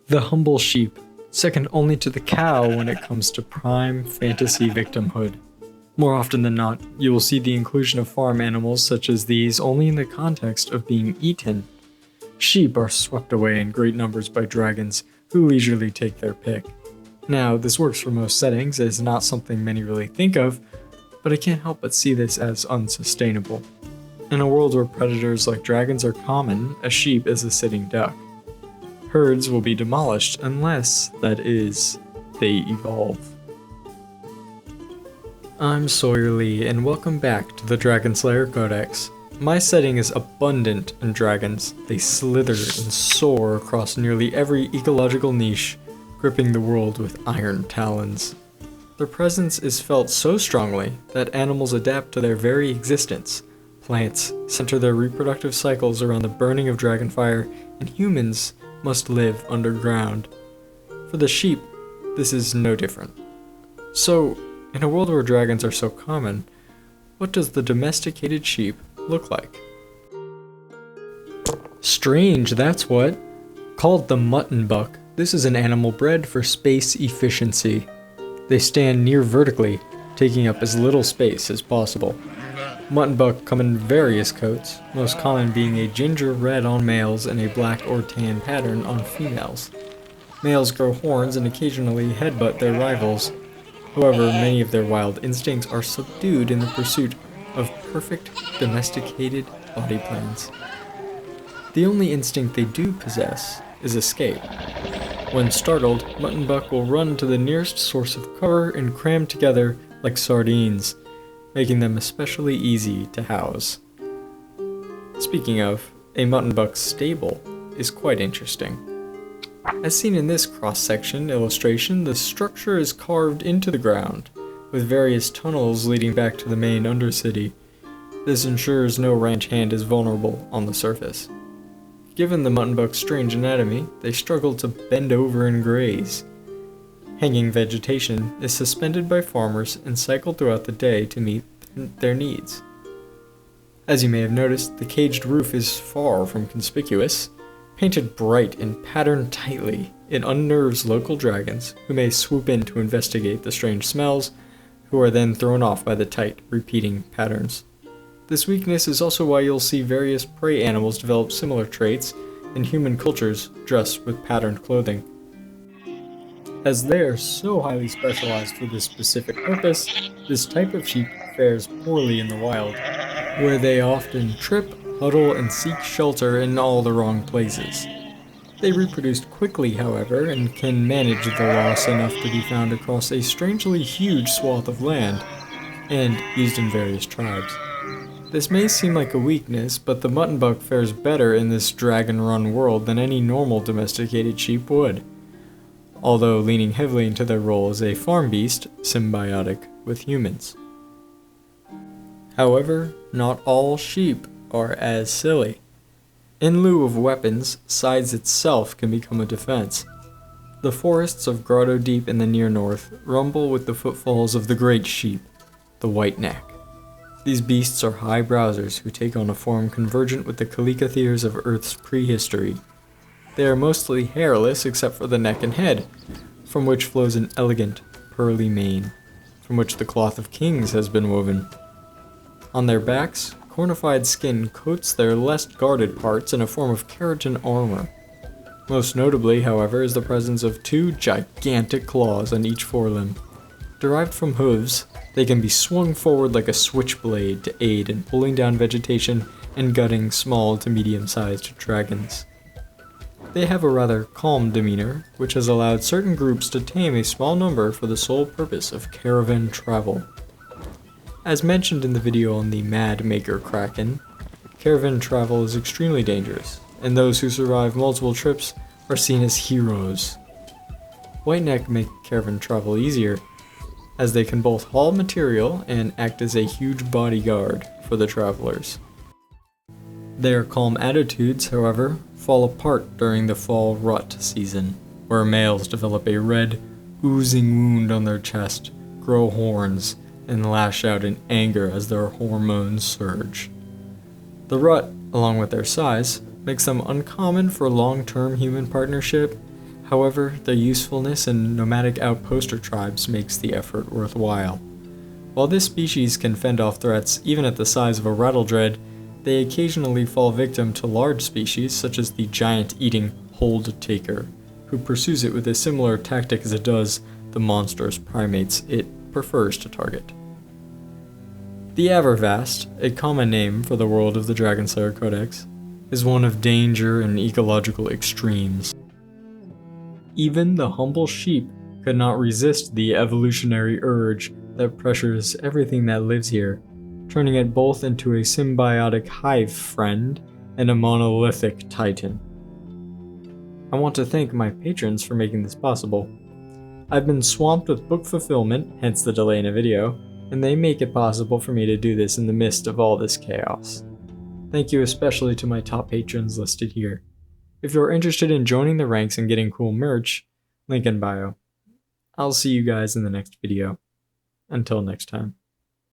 The humble sheep, second only to the cow when it comes to prime fantasy victimhood. More often than not, you will see the inclusion of farm animals such as these only in the context of being eaten. Sheep are swept away in great numbers by dragons, who leisurely take their pick. Now, this works for most settings, as not something many really think of, but I can't help but see this as unsustainable. In a world where predators like dragons are common, a sheep is a sitting duck. Herds will be demolished unless, that is, they evolve. I'm Sawyer Lee, and welcome back to the Dragonslayer Codex. My setting is abundant in dragons. They slither and soar across nearly every ecological niche, gripping the world with iron talons. Their presence is felt so strongly that animals adapt to their very existence. Plants center their reproductive cycles around the burning of dragonfire, and humans must live underground. For the sheep, this is no different. So, in a world where dragons are so common, what does the domesticated sheep look like? Strange, that's what. Called the mutton buck, this is an animal bred for space efficiency. They stand near vertically, taking up as little space as possible. Mutton buck come in various coats, most common being a ginger red on males and a black or tan pattern on females. Males grow horns and occasionally headbutt their rivals. However, many of their wild instincts are subdued in the pursuit of perfect domesticated body plans. The only instinct they do possess is escape. When startled, mutton buck will run to the nearest source of cover and cram together like sardines, making them especially easy to house. Speaking of, a mutton buck's stable is quite interesting. As seen in this cross-section illustration, the structure is carved into the ground, with various tunnels leading back to the main undercity. This ensures no ranch hand is vulnerable on the surface. Given the mutton buck's strange anatomy, they struggle to bend over and graze. Hanging vegetation is suspended by farmers and cycled throughout the day to meet their needs. As you may have noticed, the caged roof is far from conspicuous. Painted bright and patterned tightly, it unnerves local dragons who may swoop in to investigate the strange smells, who are then thrown off by the tight, repeating patterns. This weakness is also why you'll see various prey animals develop similar traits, and human cultures dress with patterned clothing. As they are so highly specialized for this specific purpose, this type of sheep fares poorly in the wild, where they often trip, huddle, and seek shelter in all the wrong places. They reproduce quickly, however, and can manage the loss enough to be found across a strangely huge swath of land, and used in various tribes. This may seem like a weakness, but the mutton buck fares better in this dragon-run world than any normal domesticated sheep would, although leaning heavily into their role as a farm beast, symbiotic with humans. However, not all sheep are as silly. In lieu of weapons, size itself can become a defense. The forests of Grotto Deep in the near north rumble with the footfalls of the great sheep, the white-neck. These beasts are high browsers who take on a form convergent with the Kalikatheres of Earth's prehistory. They are mostly hairless except for the neck and head, from which flows an elegant, pearly mane, from which the cloth of kings has been woven. On their backs, cornified skin coats their less guarded parts in a form of keratin armor. Most notably, however, is the presence of two gigantic claws on each forelimb. Derived from hooves, they can be swung forward like a switchblade to aid in pulling down vegetation and gutting small to medium-sized dragons. They have a rather calm demeanor, which has allowed certain groups to tame a small number for the sole purpose of caravan travel. As mentioned in the video on the Mad Maker Kraken, caravan travel is extremely dangerous, and those who survive multiple trips are seen as heroes. Whiteneck make caravan travel easier, as they can both haul material and act as a huge bodyguard for the travelers. Their calm attitudes, however, fall apart during the fall rut season, where males develop a red, oozing wound on their chest, grow horns, and lash out in anger as their hormones surge. The rut, along with their size, makes them uncommon for long-term human partnership. However, their usefulness in nomadic outposter tribes makes the effort worthwhile. While this species can fend off threats even at the size of a rattledread, they occasionally fall victim to large species such as the giant-eating hold taker, who pursues it with a similar tactic as it does the monstrous primates it prefers to target. The Avervast, a common name for the world of the Dragonslayer Codex, is one of danger and ecological extremes. Even the humble sheep could not resist the evolutionary urge that pressures everything that lives here, turning it both into a symbiotic hive friend and a monolithic titan. I want to thank my patrons for making this possible. I've been swamped with book fulfillment, hence the delay in a video, and they make it possible for me to do this in the midst of all this chaos. Thank you especially to my top patrons listed here. If you're interested in joining the ranks and getting cool merch, link in bio. I'll see you guys in the next video. Until next time.